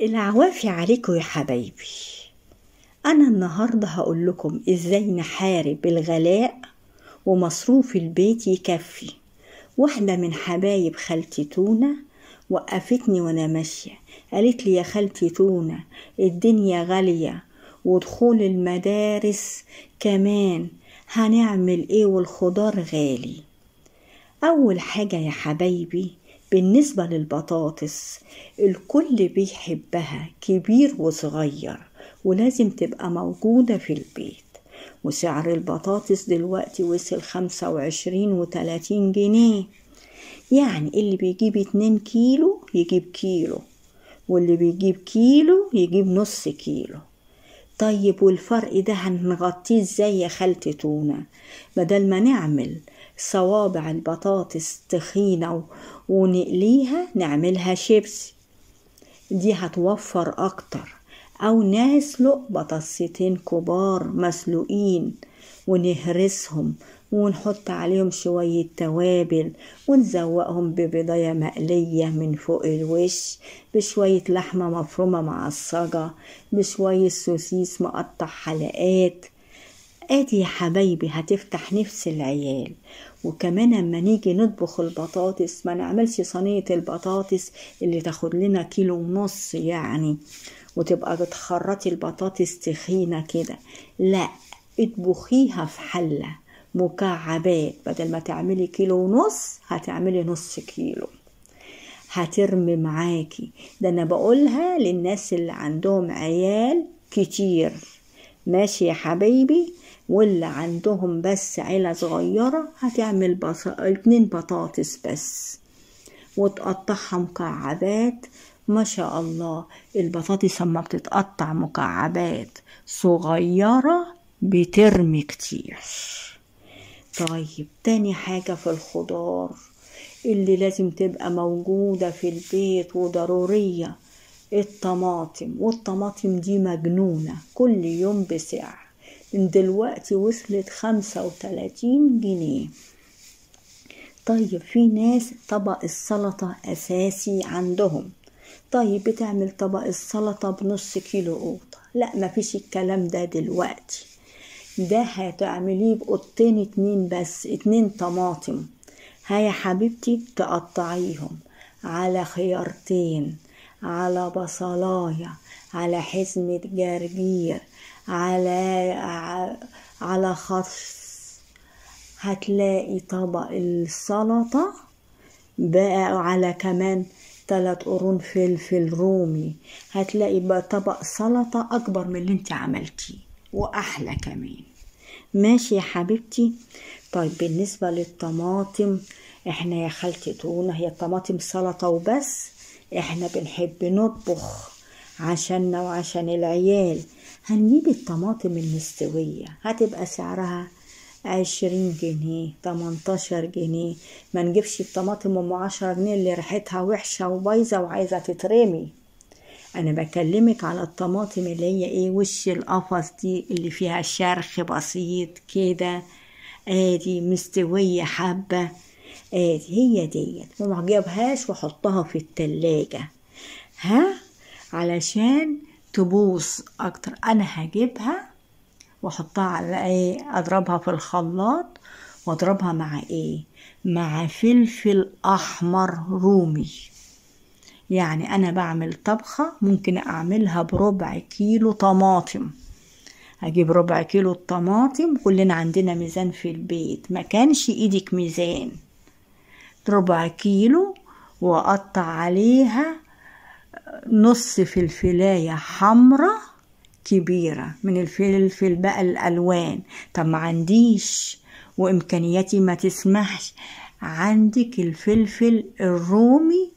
العوافي عليكم يا حبايبي. أنا النهاردة هقول لكم إزاي نحارب الغلاء ومصروف البيت يكفي. واحدة من حبايب خالتي تونة وقفتني وأنا ماشية، قالت لي يا خالتي تونة الدنيا غالية ودخول المدارس كمان، هنعمل إيه والخضار غالي؟ أول حاجة يا حبايبي بالنسبة للبطاطس، الكل بيحبها كبير وصغير ولازم تبقى موجودة في البيت. وسعر البطاطس دلوقتي وصل 25 و30 جنيه، يعني اللي بيجيب 2 كيلو يجيب كيلو، واللي بيجيب كيلو يجيب نص كيلو. طيب والفرق ده هنغطيه ازاي يا خالتي تونة؟ بدل ما نعمل صوابع البطاطس تخينة ونقليها نعملها شيبسي، دي هتوفر اكتر. او نسلق بطاطستين كبار مسلوقين ونهرسهم ونحط عليهم شوية توابل ونزوقهم ببضاية مقلية من فوق الوش، بشوية لحمة مفرومة معصجة، بشوية سوسيس مقطع حلقات. ادي يا حبايبي هتفتح نفس العيال. وكمان اما نيجي نطبخ البطاطس ما نعملش صينية البطاطس اللي تاخد لنا 1.5 كيلو يعني، وتبقى بتخرطي البطاطس تخينة كده. لا، اطبخيها في حلة مكعبات، بدل ما تعملي 1.5 كيلو هتعملي نص كيلو، هترمي معاكي. ده انا بقولها للناس اللي عندهم عيال كتير، ماشي يا حبايبي؟ واللي عندهم بس عيلة صغيرة هتعمل 2 بطاطس بس وتقطعها مكعبات. ما شاء الله البطاطس لما بتتقطع مكعبات صغيرة بترمي كتير. طيب تاني حاجة في الخضار اللي لازم تبقى موجودة في البيت وضرورية، الطماطم. والطماطم دي مجنونة كل يوم بسعر، دلوقتي وصلت 35 جنيه. طيب في ناس طبق السلطة أساسي عندهم، طيب بتعمل طبق السلطة بنص كيلو قوطة. لا مفيش الكلام ده دلوقتي، ده هتعمليه بقطين 2 بس، 2 طماطم. هيا حبيبتي تقطعيهم على خيارتين، على بصلاية، على حزمة جرجير، على خس. هتلاقي طبق السلطة بقى على كمان 3 قرون فلفل رومي. هتلاقي بقى طبق سلطة أكبر من اللي انت عملتيه وأحلى كمان. ماشي يا حبيبتي؟ طيب بالنسبة للطماطم، احنا يا خالتي تونة هي الطماطم سلطة وبس؟ احنا بنحب نطبخ عشاننا وعشان العيال. هنجيب الطماطم المستوية، هتبقى سعرها 20 جنيه 18 جنيه. ما نجيبش الطماطم ام 10 جنيه اللي ريحتها وحشة وبايظة وعايزة تترمي. انا بكلمك على الطماطم اللي هي ايه، وش القفص دي اللي فيها شرخ بسيط كده، ادي مستوية حبة، ادي هي ديت. وما اجيبهاش واحطها في التلاجة علشان تبوظ اكتر. انا هجيبها واحطها على ايه، اضربها في الخلاط واضربها مع ايه، مع فلفل احمر رومي. يعني انا بعمل طبخة ممكن اعملها ب4 كيلو طماطم. هجيب 4 كيلو الطماطم، كلنا عندنا ميزان في البيت، ما كانش ايدك ميزان، 4 كيلو، واقطع عليها نص فلفلاية حمرة كبيرة من الفلفل بقى الألوان. طب ما عنديش وإمكانياتي ما تسمحش، عندك الفلفل الرومي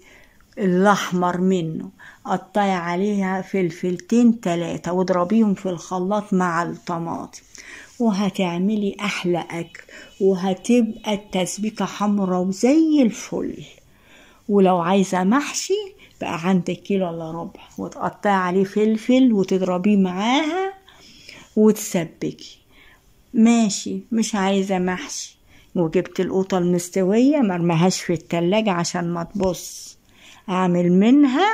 الأحمر منه، قطعي عليها 2 3 واضربيهم في الخلاط مع الطماطم وهتعملي أحلى أكل، وهتبقى التسبيكة حمرة وزي الفل. ولو عايزة محشي بقى عندك 1 كيلو إلا ربع وتقطعي عليه فلفل وتضربيه معاها وتسبكي. ماشي، مش عايزة محشي وجبت القوطة المستوية مرمهاش في التلاجة عشان ما تبص، اعمل منها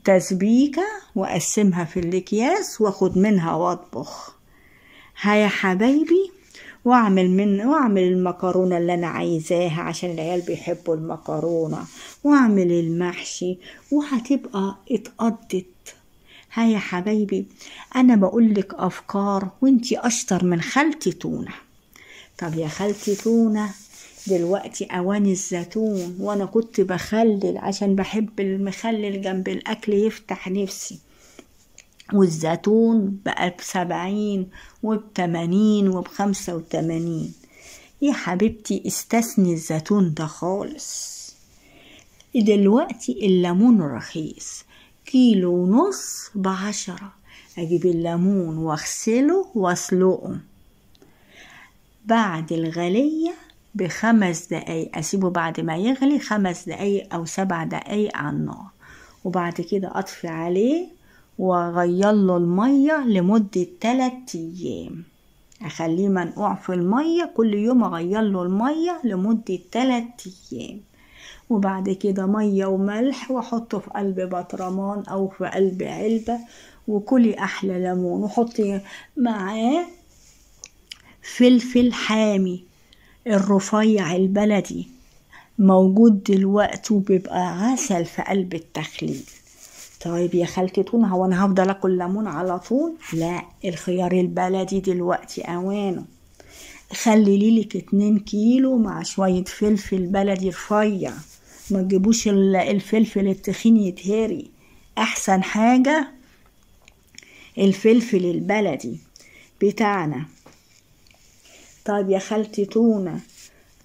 تسبيكة وأقسمها في الأكياس وأخد منها وأطبخ. يا حبايبي، واعمل المكرونة اللي انا عايزاها عشان العيال بيحبوا المكرونة، واعمل المحشي، وهتبقى اتقضت. يا حبايبي، انا بقولك افكار وانتي اشطر من خالتي تونة. طب يا خالتي تونة، دلوقتي اوان الزيتون، وانا كنت بخلل عشان بحب المخلل جنب الاكل يفتح نفسي، والزيتون بقى ب70 وب80 وب85. يا حبيبتي استثني الزيتون ده خالص. دلوقتي الليمون رخيص، 1.5 كيلو ب10. اجيب الليمون واغسله واسلقه، بعد الغلية ب5 دقايق اسيبه بعد ما يغلي 5 دقايق او 7 دقايق على النار، وبعد كده اطفي عليه واغير له المية لمدة 3 أيام. اخليه منقوع في المية، كل يوم اغير له المية لمدة 3 أيام، وبعد كده مية وملح واحطه في قلب بطرمان او في قلب علبة، وكلي احلى ليمون. وحطي معاه فلفل حامي الرفيع البلدي، موجود دلوقتي وبيبقى عسل في قلب التخليل. طيب يا خالتي تونة، هو انا هفضل اكل ليمون على طول؟ لا، الخيار البلدي دلوقتي اوانه. خلي لك 2 كيلو مع شوية فلفل بلدي رفيع، ما تجيبوش الفلفل التخين يتهري، احسن حاجة الفلفل البلدي بتاعنا. طيب يا خالتي تونة،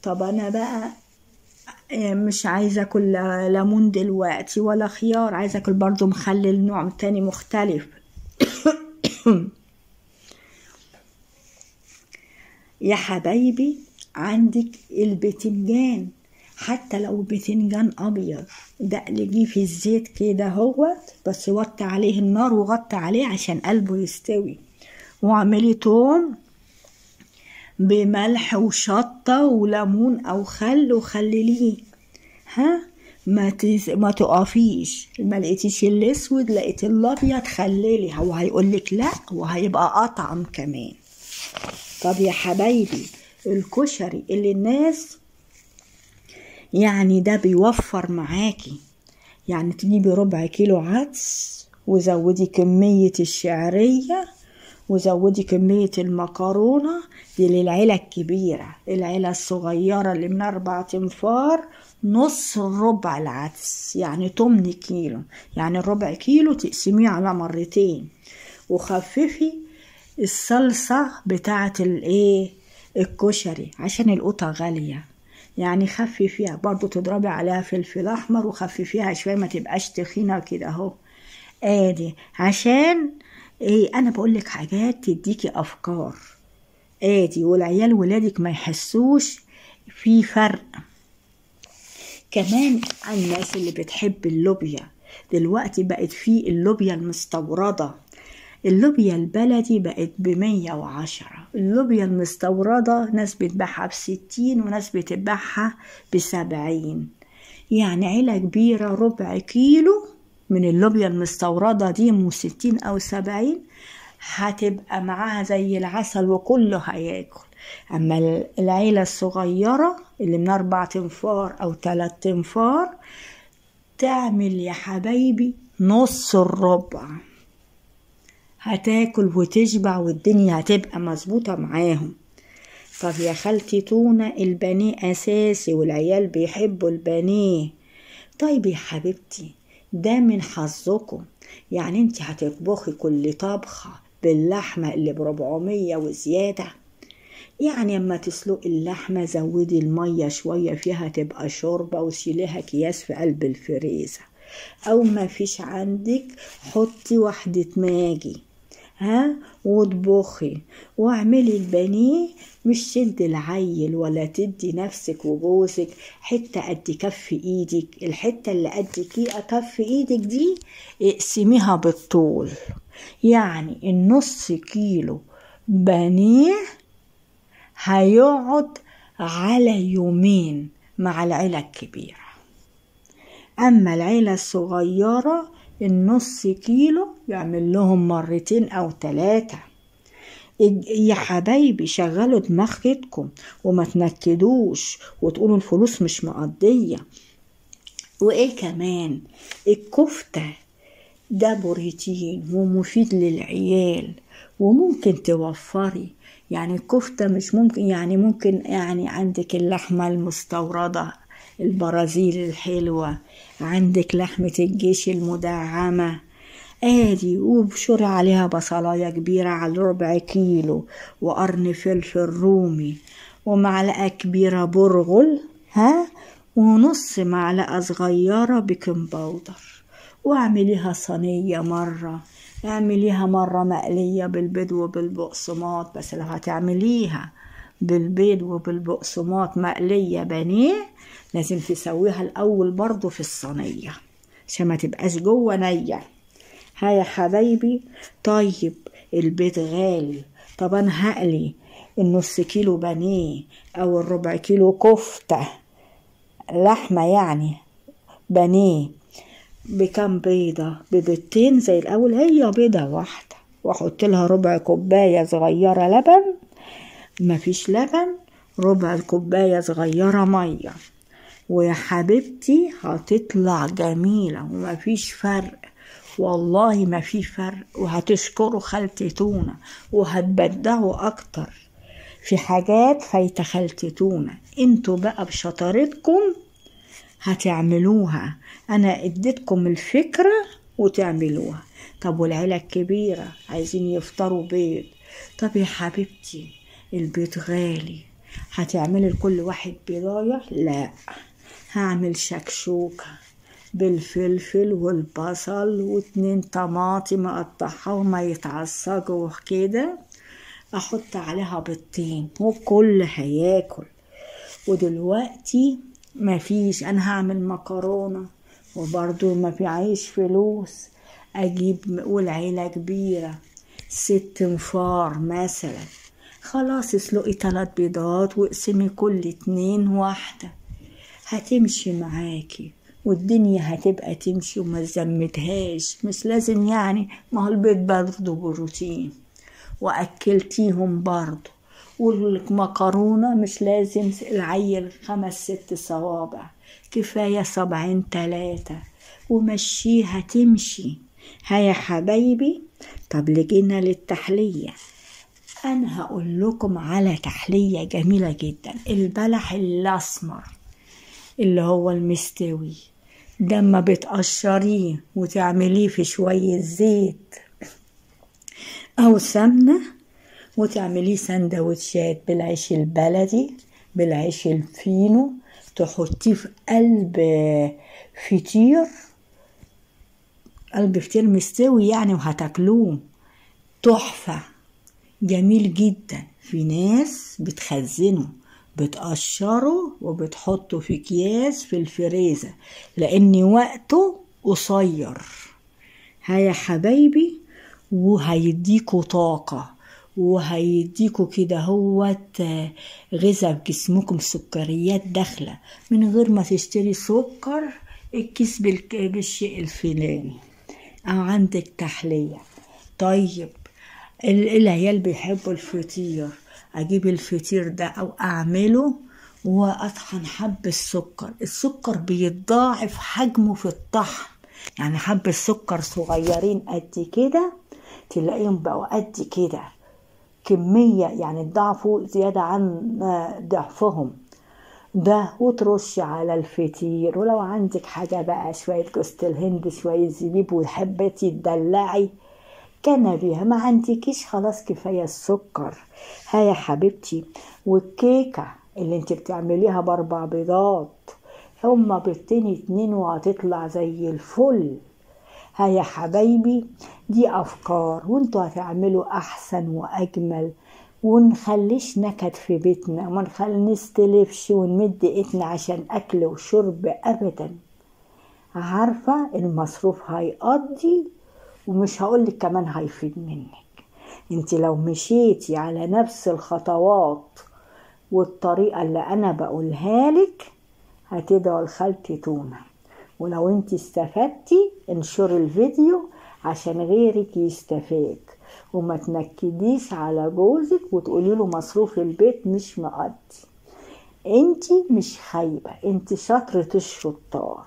طب انا بقى مش عايزة اكل ليمون دلوقتي ولا خيار، عايزة اكل برضو مخلل نوع تاني مختلف. يا حبايبي، عندك البتنجان، حتى لو بتنجان ابيض دقلجيه في الزيت كده هوت، بس وطي عليه النار وغطي عليه عشان قلبه يستوي، واعملي توم بملح وشطة وليمون او خل وخلليه. ما تقفيش، ما لقيتيش الاسود لقيت الابيض خللي، هو هيقولك لا وهيبقى اطعم كمان. طب يا حبايبي، الكشري اللي الناس يعني ده بيوفر معاكي، يعني تجيبي 1/4 كيلو عدس وزودي كمية الشعرية وزودي كمية المكرونة دي للعيلة الكبيرة. العيلة الصغيرة اللي من 4 تنفار نص ربع العدس، يعني 8 كيلو، يعني 1/4 كيلو تقسميه على مرتين. وخففي الصلصة بتاعة الكشري عشان القطة غالية، يعني خففيها برضو، تضربي عليها فلفل احمر وخففيها شوية، ما تبقاش تخينة كده اهو. ادي عشان انا بقولك حاجات تديكي افكار، ادي والعيال ولادك ما يحسوش في فرق. كمان الناس اللي بتحب اللوبيا، دلوقتي بقت في اللوبيا المستوردة، اللوبيا البلدي بقت ب110، اللوبيا المستوردة ناس بتباعها ب60 وناس بتباعها ب70، يعني عيلة كبيرة 1/4 كيلو من اللوبيا المستوردة دي 60 أو 70 هتبقى معاها زي العسل وكله هياكل. أما العيلة الصغيرة اللي من 4 تنفار أو 3 تنفار تعمل يا حبايبي نص الربع، هتاكل وتشبع والدنيا هتبقى مظبوطة معاهم. طب يا خالتي تونة، البانيه أساسي والعيال بيحبوا البانيه. طيب يا حبيبتي، ده من حظكم، يعني انت هتطبخي كل طبخة باللحمة اللي ب400 وزيادة؟ يعني اما تسلقي اللحمة زودي المية شوية فيها تبقى شوربة وشيليها أكياس في قلب الفريزر، او ما فيش عندك حطي 1 ماجي واطبخي واعملي البانيه. مش تدي العيل ولا تدي نفسك وجوزك حتة قد كف ايدك، الحتة اللي قد كف ايدك دي اقسميها بالطول، يعني النص كيلو بانيه هيقعد على يومين مع العيلة الكبيرة. اما العيلة الصغيرة النص كيلو يعمل لهم 2 أو 3. يا حبايبي شغلوا دماغكم وما تنكدوش وتقولوا الفلوس مش مقضية. وايه كمان؟ الكفتة ده بروتين ومفيد للعيال وممكن توفري. يعني الكفتة مش ممكن، يعني ممكن، يعني عندك اللحمة المستوردة البرازيل الحلوة، عندك لحمة الجيش المدعمة ادي، وبشري عليها بصلاية كبيرة على 1/4 كيلو، وقرن فلفل رومي، ومعلقة كبيرة برغل، ونص معلقة صغيرة بيكنج باودر. واعمليها صينية مرة، اعمليها مرة مقلية بالبيض وبالبقسماط، بس لو هتعمليها بالبيض وبالبقسماط مقلية بانيه لازم تسويها الأول برضو في الصينية عشان ما تبقاش جوه نية. ها يا حبايبي. طيب البيض غالي، طب انا هقلي النص كيلو بانيه او 1/4 كيلو كفتة لحمة يعني بانيه بكام بيضة؟ ببيضتين زي الاول، هي بيضة واحدة، واحط لها 1/4 كوباية صغيرة لبن، مفيش لبن 1/4 كوباية صغيرة مية، ويا حبيبتي هتطلع جميلة ومفيش فرق، والله ما في فرق، وهتشكروا خالتي تونة وهتبدعوا اكتر. في حاجات فايته خالتي تونة، انتوا بقى بشطارتكم هتعملوها، انا اديتكم الفكرة وتعملوها. طب والعيلة الكبيرة عايزين يفطروا بيض، طب يا حبيبتي البيض غالي، هتعملي لكل واحد بيضاية؟ لا، هعمل شكشوكة بالفلفل والبصل و2 طماطم اقطعها وما يتعصجوا كده، احط عليها بيضتين والكل هياكل. ودلوقتي مفيش، انا هعمل مكرونة وبرضو ما في عيش فلوس، اجيب والعيلة كبيرة 6 نفار مثلا، خلاص اسلقي 3 بيضات واقسمي كل 2 واحدة، هتمشي معاكي والدنيا هتبقى تمشي وما تزمتهاش. مش لازم يعني، ما هو البيض برضه بروتين واكلتيهم برضه، والمكرونة مش لازم العيل 5 6 صوابع، كفاية 2 3 ومشيها تمشي. ها يا حبايبي. طب لجينا للتحلية، انا هقول لكم على تحلية جميلة جدا. البلح الاسمر اللي هو المستوي ده، اما بتقشريه وتعمليه في شوية زيت او سمنة وتعمليه سندوتشات بالعيش البلدي بالعيش الفينو، تحطيه في قلب فطير مستوي يعني، وهتاكلوه تحفة جميل جدا. في ناس بتخزنه، بتقشره وبتحطه في اكياس في الفريزر لان وقته قصير. ها يا حبايبي، وهيديكوا طاقة وهيديكوا كده هوت غذاء في جسمكم، سكريات داخلة من غير ما تشتري سكر الكيس بالشيء الفلاني. او عندك تحلية. طيب العيال بيحبوا الفطير، اجيب الفطير ده او اعمله واطحن حب السكر بيتضاعف حجمه في الطحن، يعني حب السكر صغيرين قد كده تلاقيهم بقوا قد كده كمية، يعني ضعفوا زيادة عن ضعفهم ده، وترش على الفطير. ولو عندك حاجة بقى شوية جوز الهند شوية زبيب وحبتي تدلعي كان بيها، ما عندكيش خلاص كفاية السكر. ها يا حبيبتي. والكيكة اللي انت بتعمليها ب4 بيضات، هما بيضتين 2 وهتطلع زي الفل. ها يا حبايبي، دي افكار وانتوا هتعملوا احسن واجمل، ونخليش نكد في بيتنا وما نستلفش ونمد ايدنا عشان اكل وشرب ابدا. عارفة المصروف هيقضي، ومش هقولك كمان هيفيد منك. انت لو مشيتي على نفس الخطوات والطريقة اللي انا بقولها لك هتدعوا لخالتي تونة ولو انت استفدتي انشري الفيديو عشان غيرك يستفاد، وما تنكديش على جوزك وتقولي له مصروف البيت مش مقضي. انت مش خايبة، انت شاطرة الشطار.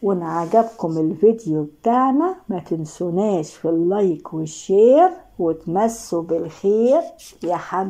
وان عجبكم الفيديو بتاعنا ما تنسوناش في اللايك والشير، وتمسوا بالخير يا حبايبي.